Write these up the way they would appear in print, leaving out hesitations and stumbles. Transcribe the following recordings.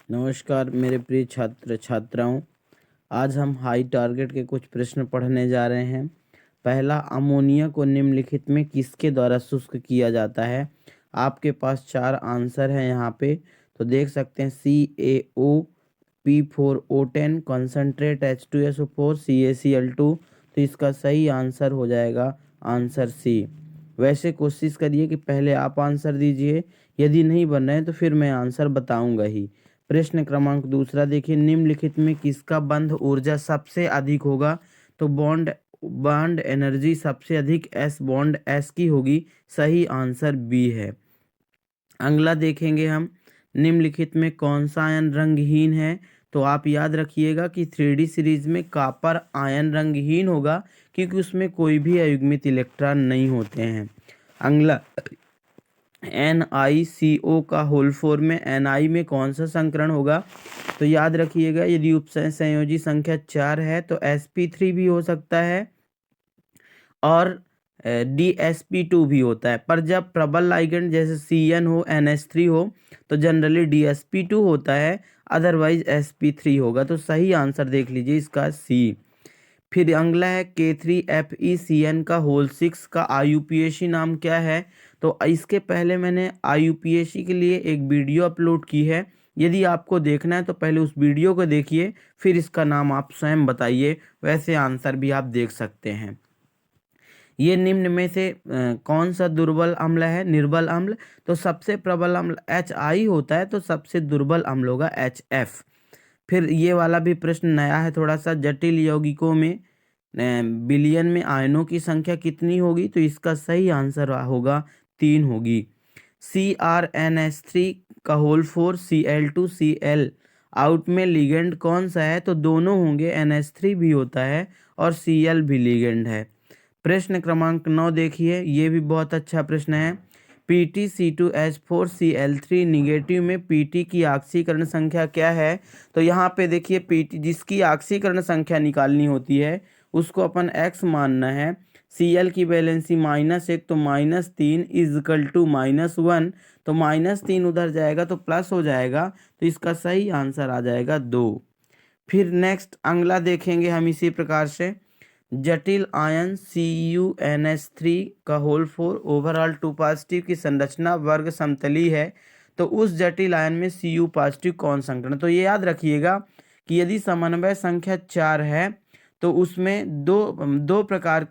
नमस्कार मेरे प्रिय छात्र छात्राओं। आज हम हाई टारगेट के कुछ प्रश्न पढ़ने जा रहे हैं। पहला, अमोनिया को निम्नलिखित में किसके द्वारा शुष्क किया जाता है? आपके पास चार आंसर हैं यहाँ पे, तो देख सकते हैं CaO, P4O10, concentrate H2SO4, CaCl2। तो इसका सही आंसर हो जाएगा आंसर सी। वैसे कोशिश करिए कि पहले आप आंसर दीजिए, यदि नहीं बन रहे हैं तो फिर मैं आंसर बताऊंगा ही। प्रश्न क्रमांक दूसरा देखिए, निम्नलिखित में किसका बंध ऊर्जा सबसे अधिक होगा? तो बॉन्ड बॉन्ड एनर्जी सबसे अधिक एस बॉन्ड एस की होगी। सही आंसर बी है। अगला देखेंगे हम, निम्नलिखित में कौन सा आयन रंगहीन है? तो आप याद रखिएगा कि 3D सीरीज में कॉपर आयन रंगहीन होगा, क्योंकि उसमें कोई भी अयुग्मित इलेक्ट्रॉन नहीं होते हैं। अगला, NiCO का होल फॉर्म में Ni में कौन सा संकरण होगा? तो याद रखिएगा, यदि उपसंयोजी संख्या 4 है तो sp3 भी हो सकता है और DsP2 भी होता है। पर जब प्रबल लाइगेंड जैसे Cn हो, NH3 हो, तो जनरली DsP2 होता है, अदरवाइज sp3 होगा। तो सही आंसर देख लीजिए इसका सी। फिर अगला है K3FeCN का होल 6 का IUPAC नाम क्या है? तो इसके पहले मैंने IUPAC के लिए एक वीडियो अपलोड की है। यदि आपको देखना है तो पहले उस वीडियो को देखिए, फिर इसका नाम आप स्वयं बताइए। वैसे आंसर भी आप देख सकते हैं। ये निम्न में से कौन सा दुर्बल अम्ल है? निर्बल अम्ल। तो सबसे प्रबल अम्ल HI होता है, तो सबसे दुर्बल अम्ल होगा HF। फिर ये वाला भी प्रश्न नया है थोड़ा सा, जटिल यौगिकों में बिलियन में आयनों की संख्या कितनी होगी? तो इसका सही आंसर होगा 3 होगी। CrNH3 का होल 4 Cl2Cl आउट में लिगेंड कौन सा है? तो दोनों होंगे, NH3 भी होता है और Cl भी लिगेंड है। प्रश्न क्रमांक 9 देखिए, ये भी बहुत अच्छा प्रश्न है। PtC2H4Cl3 निगेटिव में Pt की ऑक्सीकरण संख्या क्या है? तो यहाँ पे देखिए, Pt जिसकी ऑक्सीकरण संख्या निकालनी होती है उसको अपन x मानना है। Cl की वैलेंसी -1, तो -3 इजकल टू -1, तो -3 उधर जाएगा तो प्लस हो जाएगा, तो इसका सही आंसर आ जाएगा 2। फिर नेक्स्ट अगला देखेंगे हम इसी प्रकार से, जटिल आयन CuNH3 का होल 4 ओवरऑल 2 पॉजिटिव की संरचना वर्ग समतली है, तो उस जटिल आयन में Cu पॉजिटिव कौन संकरण? तो ये याद रखिएगा कि यदि समन्वय संख्या 4 है तो उसमें दो प्रकार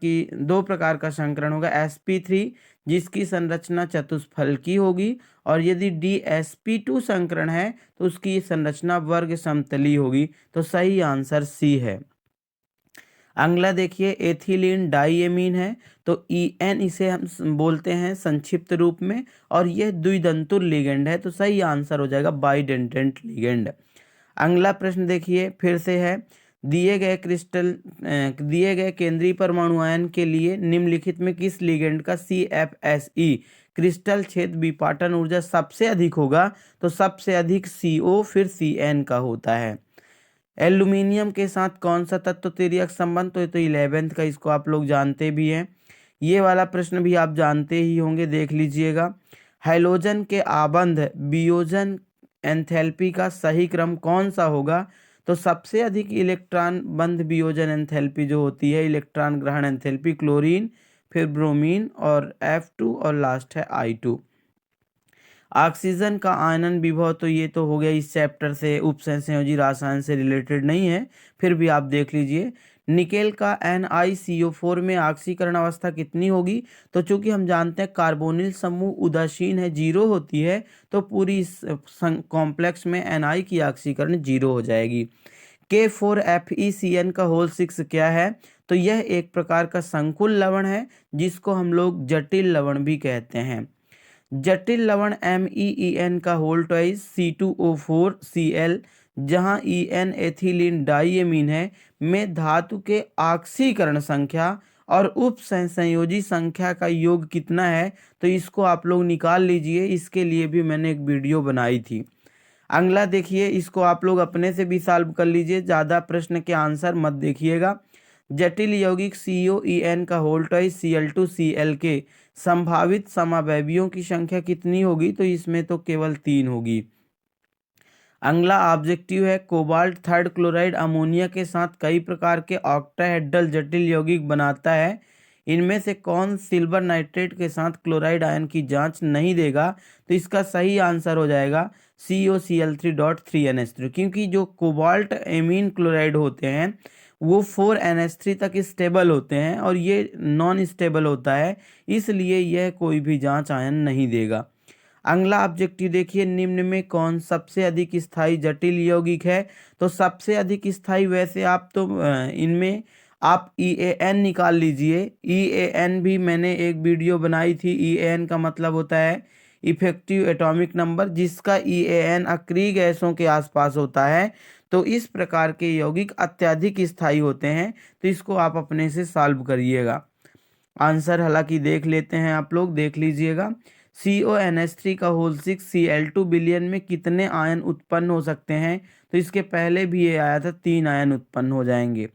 का संकरण होगा, sp3 जिसकी संरचना चतुष्फल की होगी, और यदि DsP2 संकरण है तो उसकी संरचना वर्ग समतली होगी। तो सही आंसर सी है। अगला देखिए, एथिलीन डाइएमीन है, तो EN इसे हम बोलते हैं संक्षिप्त रूप में, और यह द्विदंतुर लिगेंड है, तो सही आंसर हो जाएगा बाइडेंटेंट लिगेंड। अगला प्रश्न देखिए, फिर से है, दिए गए केंद्रीय परमाणु आयन के लिए निम्नलिखित में किस लिगेंड का CFSE क्रिस्टल छेद विपाटन ऊर्जा सबसे अधिक होगा? तो सबसे अधिक CO फिर CN का होता है। एल्यूमिनियम के साथ कौन सा तत्व तिर्यक संबंध? तो 11th का, इसको आप लोग जानते भी हैं। ये वाला प्रश्न भी आप जानते ही होंगे, देख लीजिएगा। हैलोजन के आबंध वियोजन एंथैल्पी का सही क्रम कौन सा होगा? तो सबसे अधिक इलेक्ट्रॉन बंध वियोजन एंथैल्पी जो होती है, इलेक्ट्रॉन ग्रहण एंथैल्पी, क्लोरीन, फिर ब्रोमीन और F2 और लास्ट है I2। ऑक्सीजन का आयनन विभव, तो ये तो हो गया इस चैप्टर से, उपसंयोजी रसायन से रिलेटेड नहीं है, फिर भी आप देख लीजिए। निकेल का NiCO4 में ऑक्सीकरण अवस्था कितनी होगी? तो चूंकि हम जानते हैं कार्बोनिल समूह उदासीन है, 0 होती है, तो पूरी इस कॉम्प्लेक्स में Ni की ऑक्सीकरण 0 हो जाएगी। K4FeCN का होल 6 क्या है? तो यह एक प्रकार का संकुल लवण है, जिसको हम लोग जटिल लवण भी कहते हैं। जटिल लवण MEEN का होल ट्वाइस C2O4Cl, जहां EN एथिलीन डाइएमीन है, में धातु के ऑक्सीकरण संख्या और उप संयोजी संख्या का योग कितना है? तो इसको आप लोग निकाल लीजिए, इसके लिए भी मैंने एक वीडियो बनाई थी। अगला देखिए, इसको आप लोग अपने से भी सॉल्व कर लीजिए, ज़्यादा प्रश्न के आंसर मत देखिएगा। जटिल यौगिक COEN का होल ट्वाइस Cl2Cl के संभावित समावयवियों की संख्या कितनी होगी? तो इसमें तो केवल 3 होगी। अगला ऑब्जेक्टिव है कोबाल्ट थर्ड क्लोराइड अमोनिया के साथ कई प्रकार के ऑक्टाहेड्रल जटिल यौगिक बनाता है। इनमें से कौन सिल्वर नाइट्रेट के साथ क्लोराइड आयन की जांच नहीं देगा? तो इसका सही आंसर हो जाएगा COCl3.3NH3, क्योंकि जो कोबाल्ट एमीन क्लोराइड होते हैं वो 4NH3 तक स्टेबल होते हैं और ये नॉन स्टेबल होता है, इसलिए यह कोई भी जांच आयन नहीं देगा। अगला ऑब्जेक्टिव देखिए, निम्न में कौन सबसे अधिक स्थायी जटिल यौगिक है? तो सबसे अधिक स्थायी वैसे आप तो इनमें आप EAN निकाल लीजिए। EAN भी मैंने एक वीडियो बनाई थी। EAN का मतलब होता है इफेक्टिव एटॉमिक नंबर, जिसका EAN अक्रिय गैसों के आसपास होता है। तो इस प्रकार के यौगिक अत्यधिक स्थायी होते हैं, तो इसको आप अपने से सॉल्व करिएगा। आंसर हालांकि देख लेते हैं, आप लोग देख लीजिएगा। CONH3 का होल 6 Cl2 बिलियन में कितने आयन उत्पन्न हो सकते हैं? तो इसके पहले भी ये आया था, 3 आयन उत्पन्न हो जाएंगे।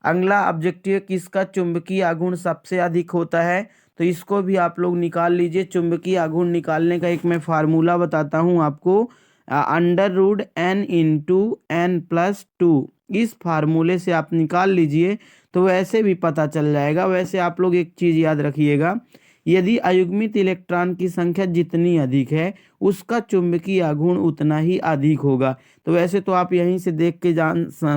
अगला ऑब्जेक्टिव, किसका चुंबकीय आघूर्ण सबसे अधिक होता है? तो इसको भी आप लोग निकाल लीजिए। चुंबकीय आघूर्ण निकालने का एक मैं फार्मूला बताता हूँ आपको, √n×n+2। इस फार्मूले से आप निकाल लीजिए तो वैसे भी पता चल जाएगा। वैसे आप लोग एक चीज़ याद रखिएगा, यदि अयुग्मित इलेक्ट्रॉन की संख्या जितनी अधिक है उसका चुंबकीय आघूर्ण उतना ही अधिक होगा। तो वैसे तो आप यहीं से देख के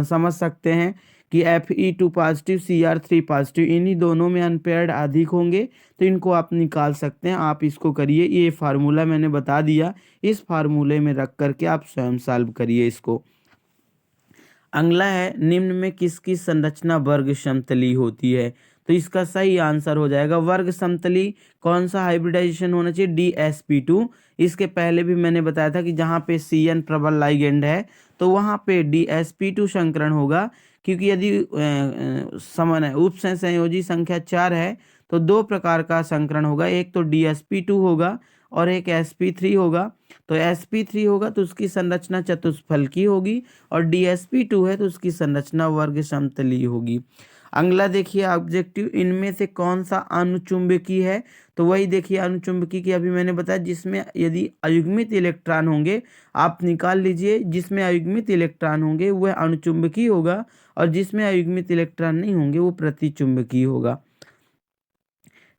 समझ सकते हैं कि Fe2 पॉजिटिव Cr3 पॉजिटिव, इन्हीं दोनों में अनपेयर्ड अधिक होंगे, तो इनको आप निकाल सकते हैं। आप इसको करिए, ये फार्मूला मैंने बता दिया, इस फार्मूले में रख करके आप स्वयं सॉल्व करिए इसको। अगला है, निम्न में किसकी संरचना वर्ग समतली होती है? तो इसका सही आंसर हो जाएगा वर्ग समतली। कौन सा हाइब्रिडाइजेशन होना चाहिए? DsP2। इसके पहले भी मैंने बताया था कि जहाँ पे CN प्रबल लाइगेंड है तो वहाँ पे DsP2 संकरण होगा, क्योंकि यदि समान उप संयोजी संख्या 4 है तो दो प्रकार का संकरण होगा, एक तो DsP2 होगा और एक sp3 होगा। तो sp3 होगा तो उसकी संरचना चतुष्फलकी होगी, और DsP2 है तो उसकी संरचना वर्ग समतली होगी। अगला देखिए ऑब्जेक्टिव, इनमें से कौन सा अनुचुंबकीय है? तो वही देखिए अनुचुंबकीय की अभी मैंने बताया, जिसमें यदि अयुग्मित इलेक्ट्रॉन होंगे, आप निकाल लीजिए, जिसमें अयुग्मित इलेक्ट्रॉन होंगे वह अणुचुंबकीय होगा और जिसमें अयुग्मित इलेक्ट्रॉन नहीं होंगे वो प्रतिचुंबकीय होगा।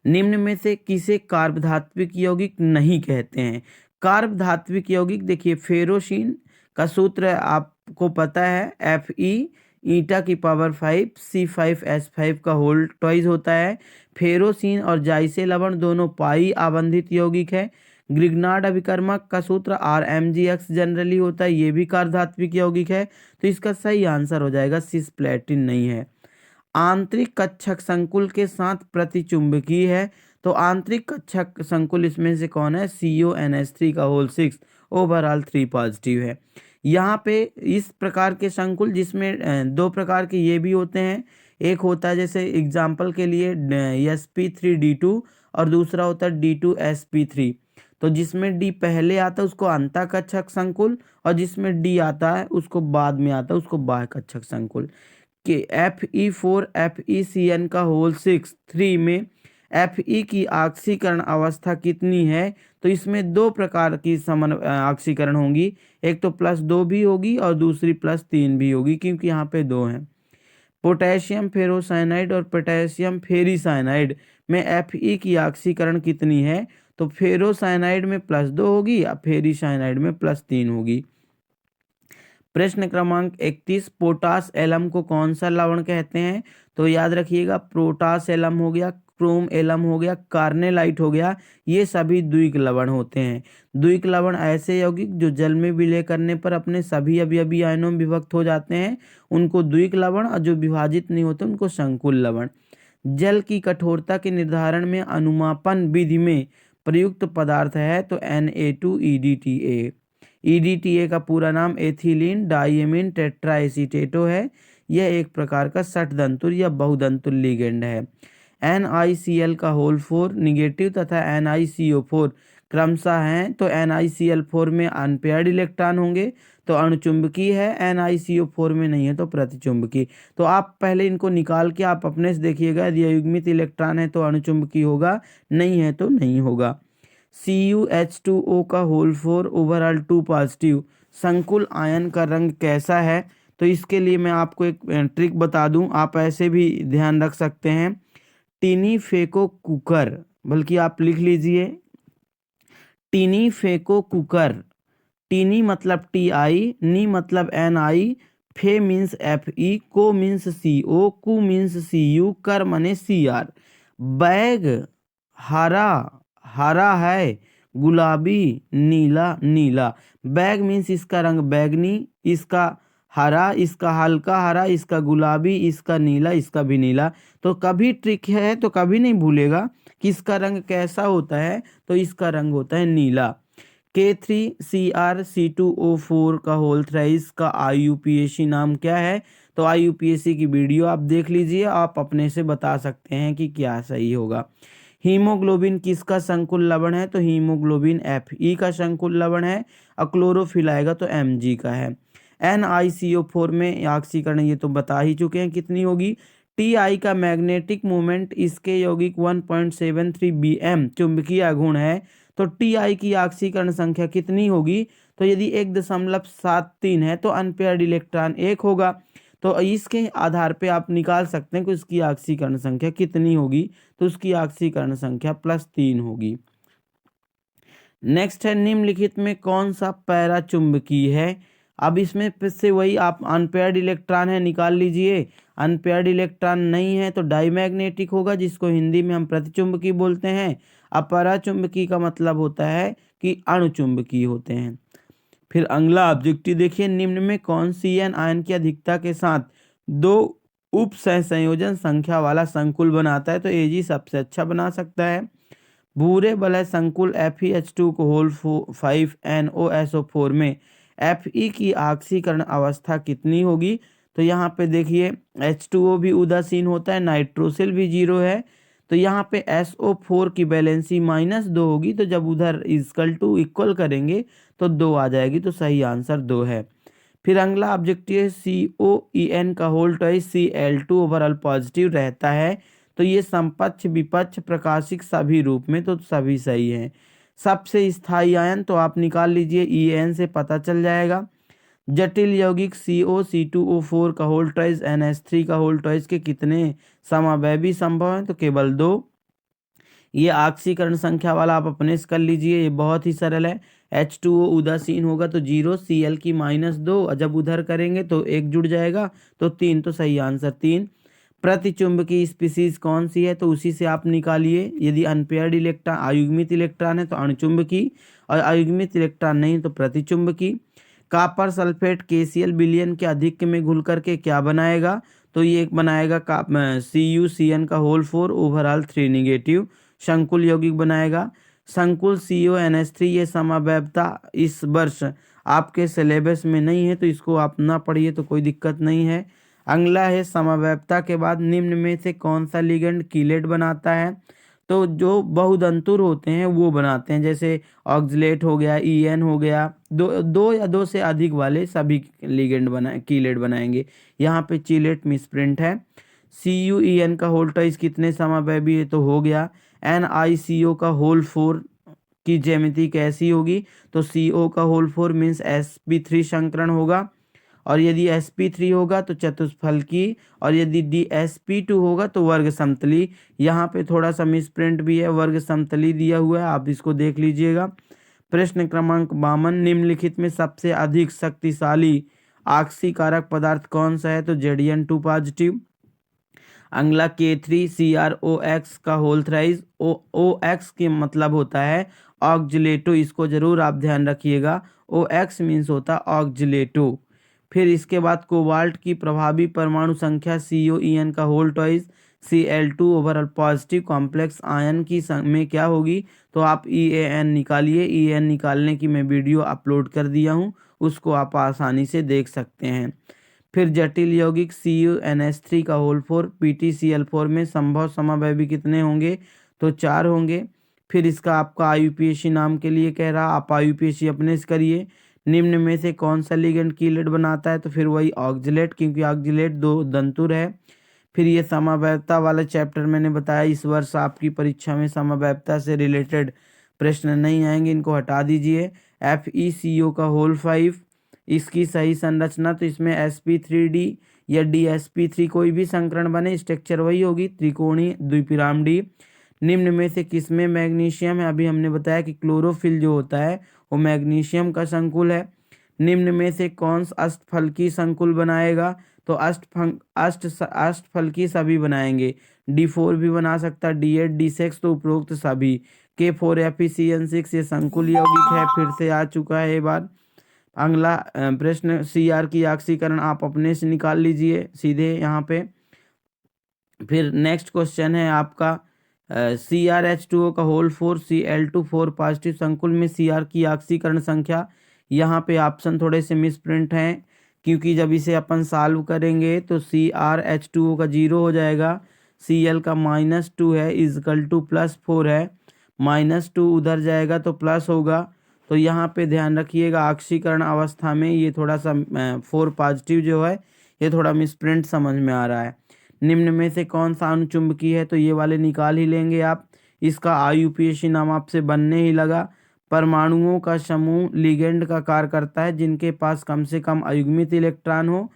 निम्न में से किसे कार्बधात्विक यौगिक नहीं कहते हैं? कार्बधात्विक यौगिक देखिए, फेरोसिन का सूत्र आपको पता है, Fe 𝛉5 का होल ट्वाइस होता है। फेरोसिन और जाइसे लवण दोनों पाई आबंधित यौगिक है। ग्रिग्नार्ड अभिकर्मक का सूत्र RMgX जनरली होता है, ये भी कार्बधात्विक यौगिक है। तो इसका सही आंसर हो जाएगा सिस्प्लेटिन नहीं है। आंतरिक कक्षक संकुल के साथ प्रतिचुंबकीय है, तो आंतरिक कक्षक संकुल इसमें से कौन है? CONH3 का होल 6 ओवरऑल 3 पॉजिटिव है। यहाँ पे इस प्रकार के संकुल जिसमें दो प्रकार के ये भी होते हैं, एक होता है जैसे एग्जाम्पल के लिए sp3d2 और दूसरा होता है d2sp3। तो जिसमें D पहले आता है उसको अंतःकक्षक संकुल, और जिसमें D आता है उसको बाद में आता है उसको बाह्य कक्षक संकुल। कि Fe4 FeCN का होल 6 3 में Fe की ऑक्सीकरण अवस्था कितनी है? तो इसमें दो प्रकार की ऑक्सीकरण होंगी, एक तो +2 भी होगी और दूसरी +3 भी होगी, क्योंकि यहाँ पे दो हैं। पोटेशियम फेरोसाइनाइड और पोटेशियम फेरीसाइनाइड में Fe की ऑक्सीकरण कितनी है? तो फेरोसाइनाइड में +2 होगी और फेरीसाइनाइड में +3 होगी। प्रश्न क्रमांक 31, पोटास एलम को कौन सा लवण कहते हैं? तो याद रखिएगा, पोटास एलम हो गया, क्रोम एलम हो गया, कार्नेलाइट हो गया, ये सभी द्विक लवण होते हैं। द्विक लवण ऐसे यौगिक जो जल में विलय करने पर अपने सभी अवयवी आयनों में विभक्त हो जाते हैं, उनको द्विक लवण, और जो विभाजित नहीं होते उनको संकुल लवण। जल की कठोरता के निर्धारण में अनुमापन विधि में प्रयुक्त पदार्थ है तो Na2EDTA। EDTA का पूरा नाम एथिलीन डाइएमीन टेट्राएसीटेटो है। यह एक प्रकार का षटदंतुर या बहुदंतुर लिगेंड है। NiCl का होल 4 निगेटिव तथा NiCO4 क्रमशः हैं, तो NiCl4 में अनपेयर्ड इलेक्ट्रॉन होंगे तो अणुचुंबकीय है, NiCO4 में नहीं है तो प्रतिचुंबकीय। तो आप पहले इनको निकाल के आप अपने से देखिएगा, यदि अयुग्मित इलेक्ट्रॉन है तो अणुचुंबकीय होगा, नहीं है तो नहीं होगा। CuH2O का होल 4 ओवरऑल 2 पॉजिटिव, संकुल आयन का रंग कैसा है, तो इसके लिए मैं आपको एक ट्रिक बता दूं, आप ऐसे भी ध्यान रख सकते हैं। टिनी फेको कुकर, बल्कि आप लिख लीजिए टिनी फेको कुकर। टीनी मतलब टी आई, नी मतलब एन आई, फे मीन्स एफ ई, को मीन्स सी ओ, कु मीन्स सी यू, कर मने सी आर। बैग हरा, हरा है, गुलाबी नीला, नीला। बैग मीन्स इसका रंग बैगनी, इसका हरा, इसका हल्का हरा, इसका गुलाबी, इसका नीला, इसका भी नीला। तो कभी ट्रिक है तो कभी नहीं भूलेगा कि इसका रंग कैसा होता है, तो इसका रंग होता है नीला। K3CrC2O4 का होल थ्राइस का IUPAC नाम क्या है, तो IUPAC की वीडियो आप देख लीजिए, आप अपने से बता सकते हैं कि क्या सही होगा। हीमोग्लोबिन किसका संकुल लवण है, तो हीमोग्लोबिन Fe का संकुल लवण है, और क्लोरोफिल आएगा तो Mg का है। NiCO4 में ऑक्सीकरण ये तो बता ही चुके हैं कितनी होगी। Ti का मैग्नेटिक मोमेंट इसके यौगिक 1.73 Bm चुंबकीय गुण है, तो Ti की ऑक्सीकरण संख्या कितनी होगी, तो यदि 1.73 है तो अनपेयर्ड इलेक्ट्रॉन 1 होगा। तो इसके आधार पे आप निकाल सकते हैं कि उसकी ऑक्सीकरण संख्या कितनी होगी, तो उसकी ऑक्सीकरण संख्या +3 होगी। नेक्स्ट है निम्नलिखित में कौन सा पैरा चुंबकीय है। अब इसमें फिर से वही आप अनपेयर्ड इलेक्ट्रॉन है निकाल लीजिए। अनपेयर्ड इलेक्ट्रॉन नहीं है तो डाईमैग्नेटिक होगा, जिसको हिंदी में हम प्रतिचुंबकीय बोलते हैं। अपराचुंबकीय का मतलब होता है कि अणुचुंबकीय होते हैं। फिर अगला ऑब्जेक्टिव देखिए, निम्न में कौन सी एन आयन की अधिकता के साथ दो उप सहसंयोजन संख्या वाला संकुल बनाता है, तो एजी सबसे अच्छा बना सकता है। भूरे वलय संकुल FeH2 को होल 5NOSO4 में Fe की ऑक्सीकरण अवस्था कितनी होगी, तो यहाँ पे देखिए H2O भी उदासीन होता है, नाइट्रोसिल भी 0 है, तो यहाँ पे SO4 की वैलेंसी -2 होगी, तो जब उधर इक्वल करेंगे तो 2 आ जाएगी, तो सही आंसर 2 है। फिर अगला ऑब्जेक्टिव है COEN का whole twice Cl2 overall positive रहता है, तो ये समपक्ष विपक्ष प्रकाशिक सभी रूप में, तो सभी सही हैं। सबसे स्थायी आयन तो आप निकाल लीजिए, EN से पता चल जाएगा। जटिल यौगिक COC2O4 का होल ट्वाइस NH3 का होल ट्वाइस के कितने समावैवी संभव हैं, तो केवल 2। ये ऑक्सीकरण संख्या वाला आप अपने से कर लीजिए, ये बहुत ही सरल है। H2O उदासीन होगा तो 0, Cl की -2, जब उधर करेंगे तो 1 जुड़ जाएगा, तो 3, तो सही आंसर 3। प्रतिचुंबकीय स्पीसीज कौन सी है, तो उसी से आप निकालिए। यदि अनपेयर्ड इलेक्ट्रॉन अयुग्मित इलेक्ट्रॉन है तो अणुचुंबकीय, और अयुग्मित इलेक्ट्रॉन नहीं तो प्रतिचुंबकीय। कॉपर सल्फेट KCl विलयन के अधिक में घुल करके क्या बनाएगा, तो ये एक बनाएगा CuCN का होल 4 ओवरऑल 3 निगेटिव संकुल यौगिक बनाएगा। संकुल CONH3 ये समवैधता इस वर्ष आपके सिलेबस में नहीं है, तो इसको आप ना पढ़िए तो कोई दिक्कत नहीं है। अगला है समवैधता के बाद निम्न में से कौन सा लिगेंड कीलेट बनाता है, तो जो बहुदंतुर होते हैं वो बनाते हैं, जैसे ऑक्सलेट हो गया, EN हो गया, दो या दो से अधिक वाले सभी लिगेंड कीलेट बनाएंगे। यहाँ पे चीलेट मिसप्रिंट है। CuEN का होल ट्वाइस कितने समावैवी है, तो हो गया। NiCO का होल 4 की ज्यामिति कैसी होगी, तो CO का होल 4 मीन्स sp3 संकरण होगा, और यदि sp3 होगा तो चतुष्फलकी, और यदि dsp2 होगा तो वर्ग समतली। यहाँ पे थोड़ा सा मिसप्रिंट भी है, वर्ग समतली दिया हुआ है, आप इसको देख लीजिएगा। प्रश्न क्रमांक 52, निम्नलिखित में सबसे अधिक शक्तिशाली ऑक्सीकारक पदार्थ कौन सा है, तो Zn2 पॉजिटिव। अगला K3CrOX का होल थ्राइस, OX के मतलब होता है ऑक्जिलेटो, इसको जरूर आप ध्यान रखिएगा। OX मीन्स होता ऑक्जिलेटो। फिर इसके बाद कोबाल्ट की प्रभावी परमाणु संख्या COEN का whole twice Cl2 overall positive complex ion की में क्या होगी, तो आप EAN निकालिए। EAN निकालने की मैं वीडियो अपलोड कर दिया हूँ, उसको आप आसानी से देख सकते हैं। फिर जटिल यौगिक CuNH3 का होल 4 PtCl4 में संभव समावैवी कितने होंगे, तो 4 होंगे। फिर इसका आपका IUPAC नाम के लिए कह रहा, आप IUPAC अपने से करिए। निम्न में से कौन सा लिगेंड कीलेट बनाता है, तो फिर वही ऑक्जिलेट, क्योंकि ऑक्जिलेट दो दंतुर है। फिर ये समवैधता वाला चैप्टर मैंने बताया, इस वर्ष आपकी परीक्षा में समवैधता से रिलेटेड प्रश्न नहीं आएंगे, इनको हटा दीजिए। FeCO का होल 5 इसकी सही संरचना, तो इसमें sp3d या dsp3 कोई भी संकरण बने, स्ट्रक्चर वही होगी, त्रिकोणीय द्विपिरामिडी। निम्न में से किसमें मैग्नीशियम है? अभी हमने बताया कि क्लोरोफिल जो होता है वो मैग्नीशियम का संकुल है। निम्न में से कौन सा अष्टफलकी संकुल बनाएगा? तो अष्टफलकी सभी बनाएंगे, D4 भी बना सकता है, D8 D6, तो उपरोक्त सभी। K4Fe CN6 ये संकुल यौगिक है, फिर से आ चुका है ये बार। अगला प्रश्न, Cr की ऑक्सीकरण आप अपने से निकाल लीजिए सीधे यहाँ पे। फिर नेक्स्ट क्वेश्चन है आपका CrH2O का होल 4 Cl2 4 पॉजिटिव संकुल में Cr की ऑक्सीकरण संख्या। यहाँ पे ऑप्शन थोड़े से मिसप्रिंट हैं, क्योंकि जब इसे अपन सॉल्व करेंगे तो CrH2O का 0 हो जाएगा, Cl का -2 है इजकल टू +4 है, -2 उधर जाएगा तो प्लस होगा। तो यहाँ पे ध्यान रखिएगा, ऑक्सीकरण अवस्था में ये थोड़ा सा 4 पॉजिटिव जो है ये थोड़ा मिसप्रिंट समझ में आ रहा है। निम्न में से कौन सा अणुचुंबकीय है? तो ये वाले निकाल ही लेंगे आप। इसका IUPAC नाम आपसे बनने ही लगा। परमाणुओं का समूह लिगेंड का कार्य करता है जिनके पास कम से कम अयुग्मित इलेक्ट्रॉन हो।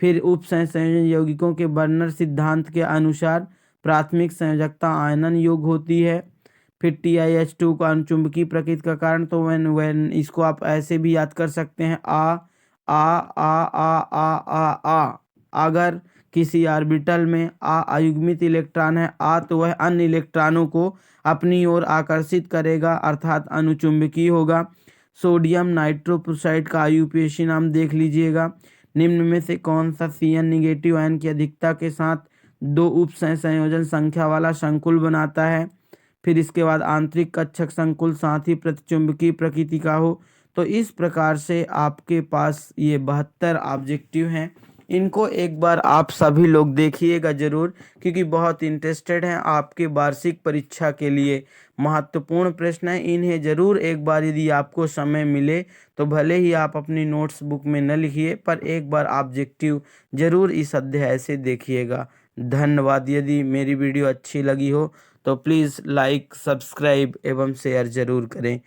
फिर उप संयोजन यौगिकों के बर्नर सिद्धांत के अनुसार प्राथमिक संयोजकता आयनन योग होती है। फिर TiH2 का अणुचुंबकीय प्रकृति का कारण, तो when इसको आप ऐसे भी याद कर सकते हैं, आ अगर किसी ऑर्बिटल में अयुग्मित इलेक्ट्रॉन है तो वह अन्य इलेक्ट्रॉनों को अपनी ओर आकर्षित करेगा, अर्थात अणुचुंबकीय होगा। सोडियम नाइट्रोप्रोसाइड का IUPAC नाम देख लीजिएगा। निम्न में से कौन सा Cn निगेटिव आयन की अधिकता के साथ 2 उप संयोजन संख्या वाला संकुल बनाता है? फिर इसके बाद आंतरिक कक्षक संकुल साथ ही प्रतिचुंबकीय प्रकृति का हो। तो इस प्रकार से आपके पास ये 72 ऑब्जेक्टिव हैं। इनको एक बार आप सभी लोग देखिएगा जरूर, क्योंकि बहुत इंटरेस्टेड हैं आपके वार्षिक परीक्षा के लिए महत्वपूर्ण प्रश्न है। इन्हें जरूर एक बार यदि आपको समय मिले तो भले ही आप अपनी नोट्स बुक में न लिखिए, पर एक बार ऑब्जेक्टिव जरूर इस अध्याय से देखिएगा। धन्यवाद। यदि मेरी वीडियो अच्छी लगी हो तो प्लीज़ लाइक, सब्सक्राइब एवं शेयर जरूर करें।